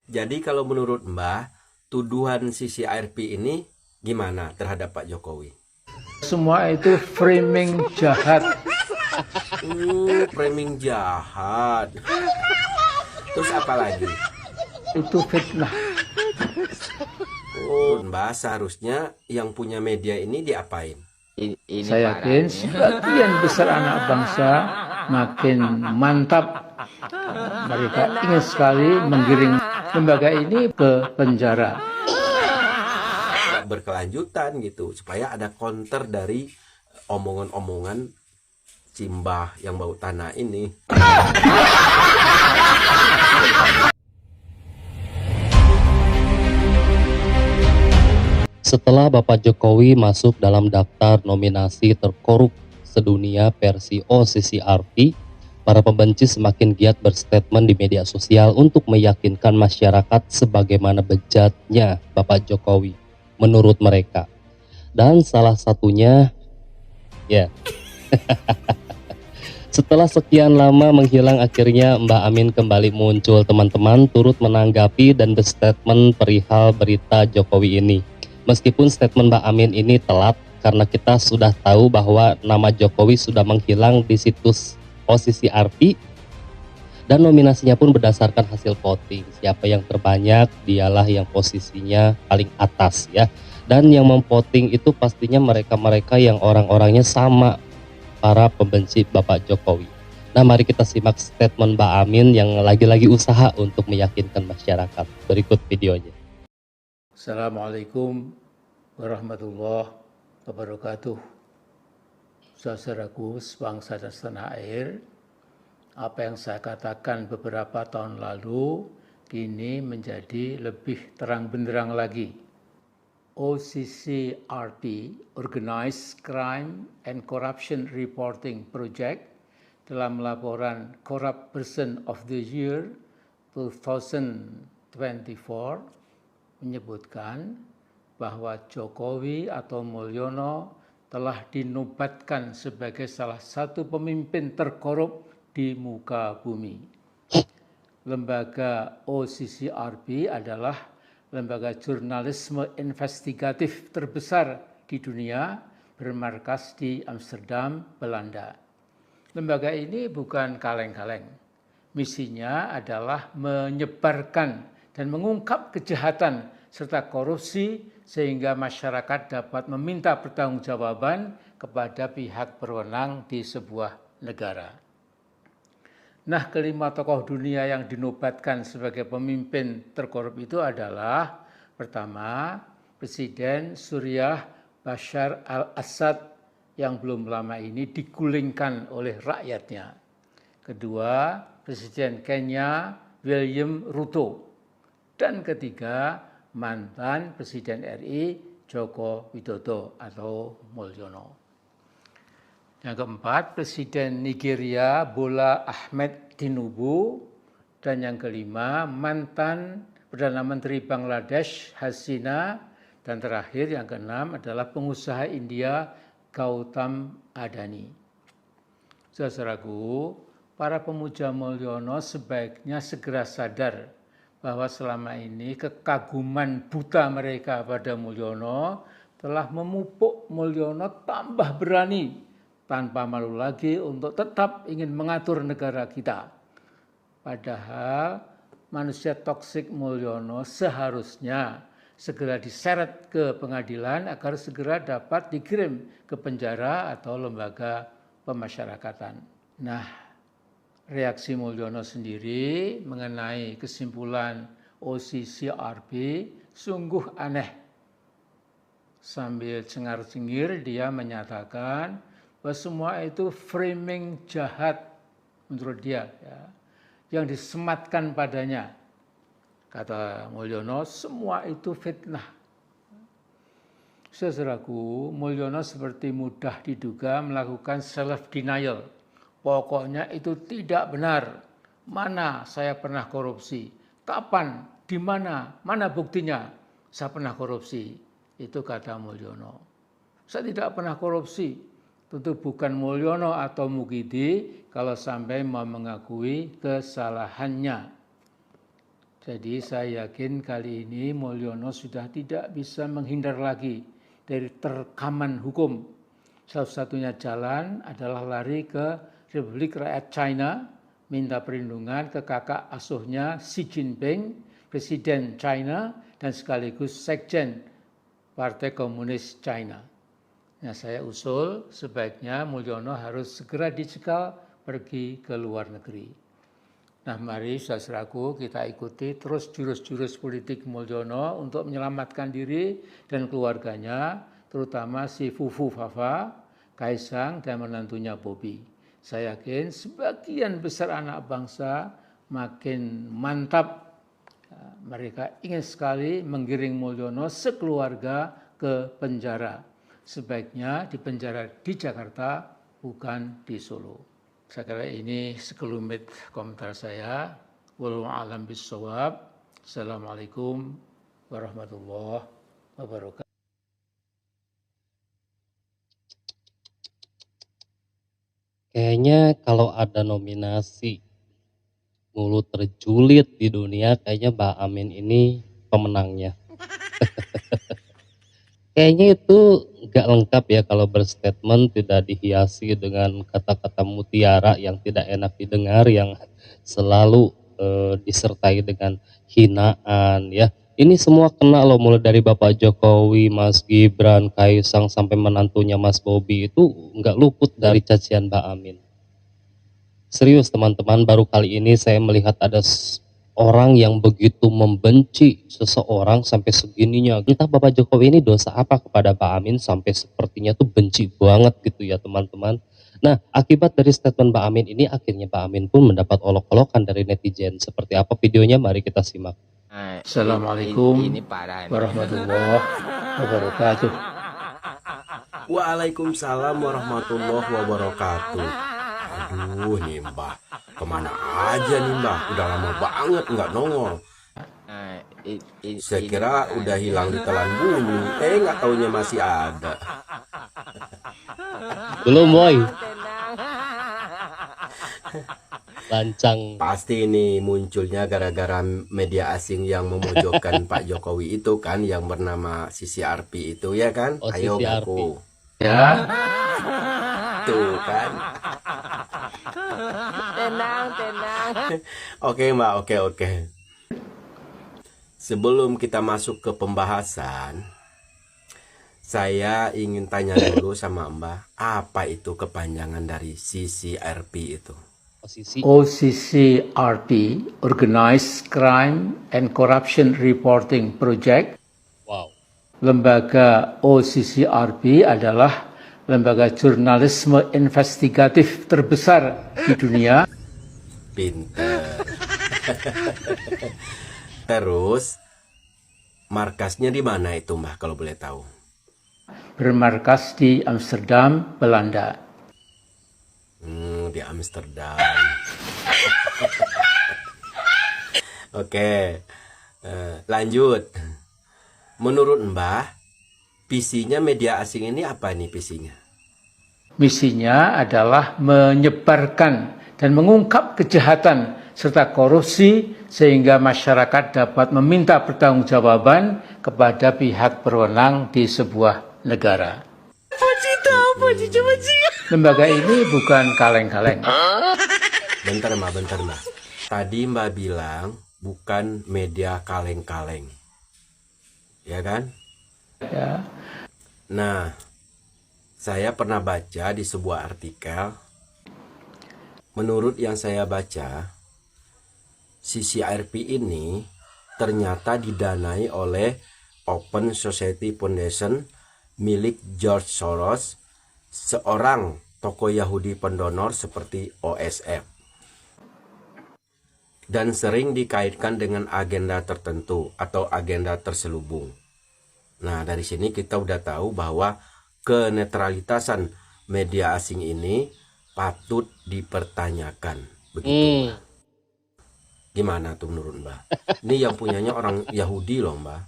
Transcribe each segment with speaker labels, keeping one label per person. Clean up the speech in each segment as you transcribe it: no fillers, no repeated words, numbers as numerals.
Speaker 1: Jadi kalau menurut Mbah, tuduhan CCRP ini gimana terhadap Pak Jokowi?
Speaker 2: Semua itu framing jahat.
Speaker 1: Framing jahat. Terus apa lagi?
Speaker 2: Itu fitnah.
Speaker 1: Mbah, seharusnya yang punya media ini diapain?
Speaker 3: Ini
Speaker 2: Saya yakin sebagian besar anak bangsa makin mantap. Mereka ingin sekali menggiring lembaga ini ke penjara.
Speaker 1: Nggak berkelanjutan gitu, supaya ada counter dari omongan-omongan Cimbah yang bau tanah ini.
Speaker 4: Setelah Bapak Jokowi masuk dalam daftar nominasi terkorup sedunia versi OCCRP, para pembenci semakin giat berstatement di media sosial untuk meyakinkan masyarakat sebagaimana bejatnya Bapak Jokowi menurut mereka. Dan salah satunya, setelah sekian lama menghilang, akhirnya Mbak Amin kembali muncul. Teman-teman turut menanggapi dan berstatement perihal berita Jokowi ini. Meskipun statement Mbak Amin ini telat karena kita sudah tahu bahwa nama Jokowi sudah menghilang di situs OCCRP dan nominasinya pun berdasarkan hasil voting. Siapa yang terbanyak dialah yang posisinya paling atas ya. Dan yang memvoting itu pastinya mereka-mereka yang orang-orangnya sama para pembenci Bapak Jokowi. Nah, mari kita simak statement Mbak Amin yang lagi-lagi usaha untuk meyakinkan masyarakat. Berikut videonya.
Speaker 2: Assalamualaikum warahmatullahi wabarakatuh. Saudaraku sebangsa dan setanah air, apa yang saya katakan beberapa tahun lalu kini menjadi lebih terang benderang lagi. OCCRP, Organized Crime and Corruption Reporting Project, dalam laporan Corrupt Person of the Year 2024 menyebutkan bahwa Jokowi atau Mulyono telah dinobatkan sebagai salah satu pemimpin terkorup di muka bumi. Lembaga OCCRP adalah lembaga jurnalisme investigatif terbesar di dunia, bermarkas di Amsterdam, Belanda. Lembaga ini bukan kaleng-kaleng. Misinya adalah menyebarkan dan mengungkap kejahatan serta korupsi sehingga masyarakat dapat meminta pertanggungjawaban kepada pihak berwenang di sebuah negara. Nah, kelima tokoh dunia yang dinobatkan sebagai pemimpin terkorup itu adalah: pertama, Presiden Suriah Bashar al-Assad yang belum lama ini digulingkan oleh rakyatnya. Kedua, Presiden Kenya William Ruto. Dan ketiga, mantan Presiden RI Joko Widodo atau Mulyono. Yang keempat, Presiden Nigeria Bola Ahmed Tinubu. Dan yang kelima, mantan Perdana Menteri Bangladesh Hasina. Dan terakhir yang keenam adalah pengusaha India Gautam Adani. Saudaraku, para pemuja Mulyono sebaiknya segera sadar bahwa selama ini kekaguman buta mereka pada Mulyono telah memupuk Mulyono tambah berani tanpa malu lagi untuk tetap ingin mengatur negara kita. Padahal manusia toksik Mulyono seharusnya segera diseret ke pengadilan agar segera dapat dikirim ke penjara atau lembaga pemasyarakatan. Nah, reaksi Mulyono sendiri mengenai kesimpulan OCCRP sungguh aneh. Sambil cengar-cengir dia menyatakan bahwa semua itu framing jahat menurut dia, ya, yang disematkan padanya. Kata Mulyono, semua itu fitnah. Saudaraku, Mulyono seperti mudah diduga melakukan self-denial. Pokoknya itu tidak benar. Mana saya pernah korupsi? Kapan? Di mana? Mana buktinya? Saya pernah korupsi. Itu kata Mulyono. Saya tidak pernah korupsi. Tentu bukan Mulyono atau Mukidi kalau sampai mau mengakui kesalahannya. Jadi saya yakin kali ini Mulyono sudah tidak bisa menghindar lagi dari terkaman hukum. Salah satunya jalan adalah lari ke Republik Rakyat China, minta perlindungan ke kakak asuhnya Xi Jinping, Presiden China dan sekaligus Sekjen Partai Komunis China. Nah, saya usul sebaiknya Mulyono harus segera dicekal pergi ke luar negeri. Nah, mari saudaraku kita ikuti terus jurus-jurus politik Mulyono untuk menyelamatkan diri dan keluarganya, terutama si Fufu Fafa, Kaisang dan menantunya Bobby. Saya yakin sebagian besar anak bangsa makin mantap. Mereka ingin sekali menggiring Mulyono sekeluarga ke penjara. Sebaiknya di penjara di Jakarta, bukan di Solo. Saya kira ini sekelumit komentar saya. Wallahu a'lam bishawab. Assalamualaikum warahmatullahi wabarakatuh.
Speaker 4: Kayaknya kalau ada nominasi mulut terjulit di dunia, kayaknya Mbak Amin ini pemenangnya. Kayaknya itu nggak lengkap ya kalau berstatement tidak dihiasi dengan kata-kata mutiara yang tidak enak didengar, yang selalu disertai dengan hinaan ya. Ini semua kena loh, mulai dari Bapak Jokowi, Mas Gibran, Kaisang sampai menantunya Mas Bobby, itu nggak luput dari cacian Mbak Amin. Serius teman-teman, baru kali ini saya melihat ada orang yang begitu membenci seseorang sampai segininya. Entah Bapak Jokowi ini dosa apa kepada Pak Amin sampai sepertinya tuh benci banget gitu ya teman-teman. Nah, akibat dari statement Pak Amin ini akhirnya Pak Amin pun mendapat olok-olokan dari netizen. Seperti apa videonya? Mari kita simak.
Speaker 2: Assalamualaikum warahmatullahi wabarakatuh.
Speaker 1: Waalaikumsalam warahmatullahi wabarakatuh. Aduh nih Mbah, kemana aja nih Mbah? Udah lama banget nggak nongol. Saya kira udah hilang di telan bumi. Nggak taunya masih ada.
Speaker 4: Belum boy. Lancang.
Speaker 1: Pasti ini munculnya gara-gara media asing yang memojokkan Pak Jokowi itu kan, yang bernama CCRP itu ya kan?
Speaker 4: Oh,
Speaker 1: Ayo
Speaker 4: CCRP.
Speaker 1: ngaku.
Speaker 2: Ya,
Speaker 1: Tuh kan.
Speaker 3: Tenang.
Speaker 1: Oke Mbak, oke. Sebelum kita masuk ke pembahasan, saya ingin tanya dulu sama Mbak, apa itu kepanjangan dari CCRP itu?
Speaker 4: Posisi
Speaker 2: OCCRP, Organized Crime and Corruption Reporting Project.
Speaker 4: wow.
Speaker 2: Lembaga OCCRP adalah lembaga jurnalisme investigatif terbesar di dunia.
Speaker 1: Pinter. Terus markasnya di mana itu Mbah kalau boleh tahu?
Speaker 2: Bermarkas di Amsterdam, Belanda.
Speaker 1: Di Amsterdam. Oke, lanjut. Menurut Mbah, visinya media asing ini apa nih visinya?
Speaker 2: Misinya adalah menyebarkan dan mengungkap kejahatan serta korupsi sehingga masyarakat dapat meminta pertanggungjawaban kepada pihak berwenang di sebuah negara. Lembaga ini bukan kaleng-kaleng.
Speaker 1: Bentar Mbak. Tadi Mbak bilang bukan media kaleng-kaleng. Ya kan?
Speaker 2: Ya.
Speaker 1: Nah, saya pernah baca di sebuah artikel. Menurut yang saya baca, CCRP ini ternyata didanai oleh Open Society Foundation milik George Soros, seorang tokoh Yahudi pendonor seperti OSF, dan sering dikaitkan dengan agenda tertentu atau agenda terselubung. Nah, dari sini kita udah tahu bahwa kenetralitasan media asing ini patut dipertanyakan. Begitu. Gimana tuh menurut Mbak? Ini yang punyanya orang Yahudi loh Mbak.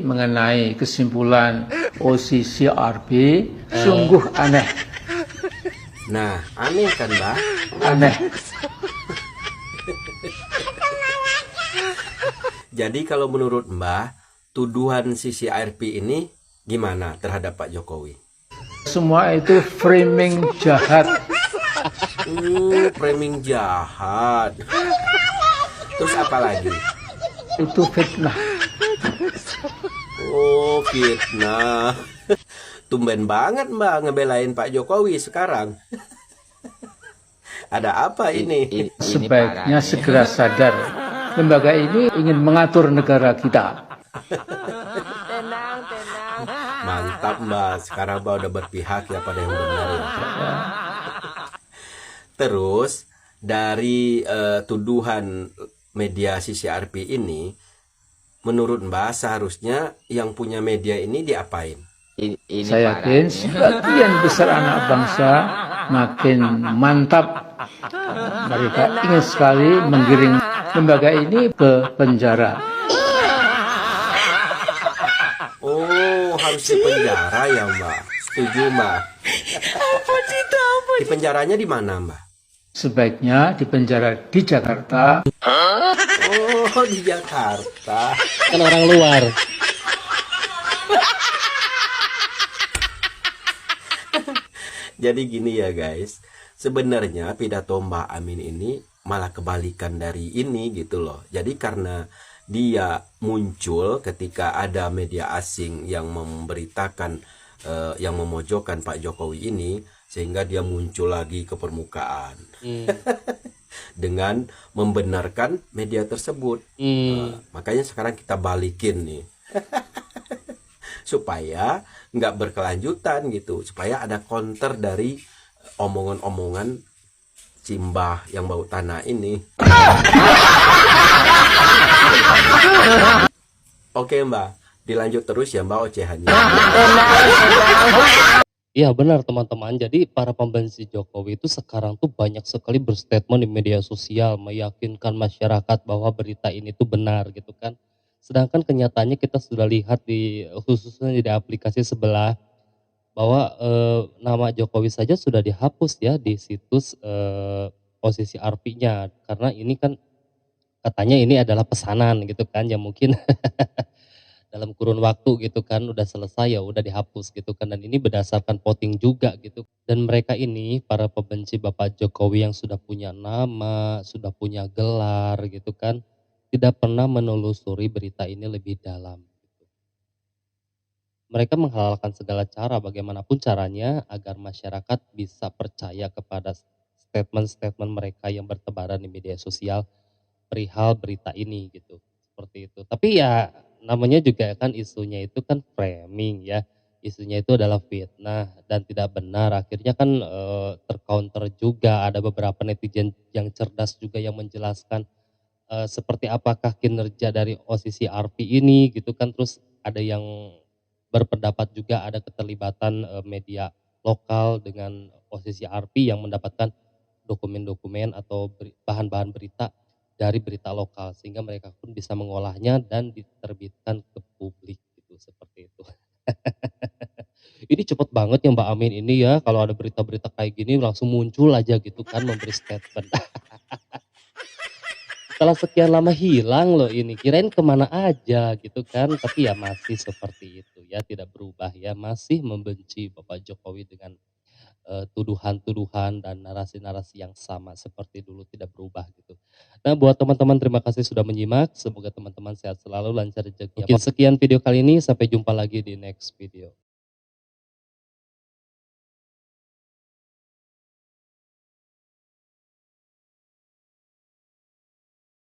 Speaker 2: Mengenai kesimpulan OCCRP sungguh aneh.
Speaker 1: Nah, aneh kan Mbak?
Speaker 2: Aneh.
Speaker 1: Jadi kalau menurut Mbah, tuduhan CCRP ini gimana terhadap Pak Jokowi?
Speaker 2: Semua itu framing jahat.
Speaker 1: Framing jahat. Terus apa lagi?
Speaker 2: Itu fitnah.
Speaker 1: Oh, fitnah. Tumben banget Mbak ngebelain Pak Jokowi sekarang. Ada apa ini?
Speaker 2: Sebaiknya segera sadar. Lembaga ini ingin mengatur negara kita.
Speaker 3: Tenang.
Speaker 1: Mantap Mbak, sekarang Mbak udah berpihak ya pada yang benar ya. Terus dari tuduhan media CCRP ini, menurut Mbak seharusnya yang punya media ini diapain?
Speaker 3: Ini
Speaker 2: Saya yakin sebagian besar anak bangsa makin mantap. Mereka ingin sekali menggiring lembaga ini ke penjara.
Speaker 1: Oh, harus di penjara ya Mbak. Setuju Mbak. Di penjaranya di mana Mbak?
Speaker 2: Sebaiknya di penjara di Jakarta.
Speaker 1: Oh, di Jakarta.
Speaker 4: Kan orang luar.
Speaker 1: Jadi gini ya guys, sebenarnya pidato Mbak Amin ini malah kebalikan dari ini gitu loh. Jadi karena dia muncul ketika ada media asing yang memberitakan, yang memojokkan Pak Jokowi ini, sehingga dia muncul lagi ke permukaan dengan membenarkan media tersebut. Makanya sekarang kita balikin nih. Supaya nggak berkelanjutan gitu, supaya ada counter dari omongan-omongan Simbah yang bau tanah ini. Oke Mbak, dilanjut terus ya Mbak ocehannya.
Speaker 4: Iya benar teman-teman, jadi para pembenci Jokowi itu sekarang tuh banyak sekali berstatement di media sosial meyakinkan masyarakat bahwa berita ini tuh benar gitu kan. Sedangkan kenyataannya kita sudah lihat di khususnya di aplikasi sebelah bahwa nama Jokowi saja sudah dihapus ya di situs posisi RP-nya karena ini kan katanya ini adalah pesanan gitu kan yang mungkin dalam kurun waktu gitu kan udah selesai ya udah dihapus gitu kan dan ini berdasarkan voting juga gitu dan mereka ini para pembenci Bapak Jokowi yang sudah punya nama, sudah punya gelar gitu kan tidak pernah menelusuri berita ini lebih dalam. Mereka menghalalkan segala cara bagaimanapun caranya agar masyarakat bisa percaya kepada statement-statement mereka yang bertebaran di media sosial perihal berita ini gitu. Seperti itu. Tapi ya namanya juga kan isunya itu kan framing ya. Isunya itu adalah fitnah dan tidak benar. Akhirnya kan tercounter juga ada beberapa netizen yang cerdas juga yang menjelaskan seperti apakah kinerja dari OCC RP ini gitu kan. Terus ada yang berpendapat juga ada keterlibatan media lokal dengan posisi RP yang mendapatkan dokumen-dokumen atau bahan-bahan berita dari berita lokal sehingga mereka pun bisa mengolahnya dan diterbitkan ke publik gitu seperti itu. Ini cepet banget ya Mbak Amin ini ya kalau ada berita-berita kayak gini langsung muncul aja gitu kan memberi statement. Setelah sekian lama hilang loh ini, kirain kemana aja gitu kan, tapi ya masih seperti itu ya, tidak berubah ya, masih membenci Bapak Jokowi dengan tuduhan-tuduhan dan narasi-narasi yang sama seperti dulu tidak berubah gitu. Nah buat teman-teman terima kasih sudah menyimak, semoga teman-teman sehat selalu, lancar rezeki. Mungkin sekian video kali ini, sampai jumpa lagi di next video.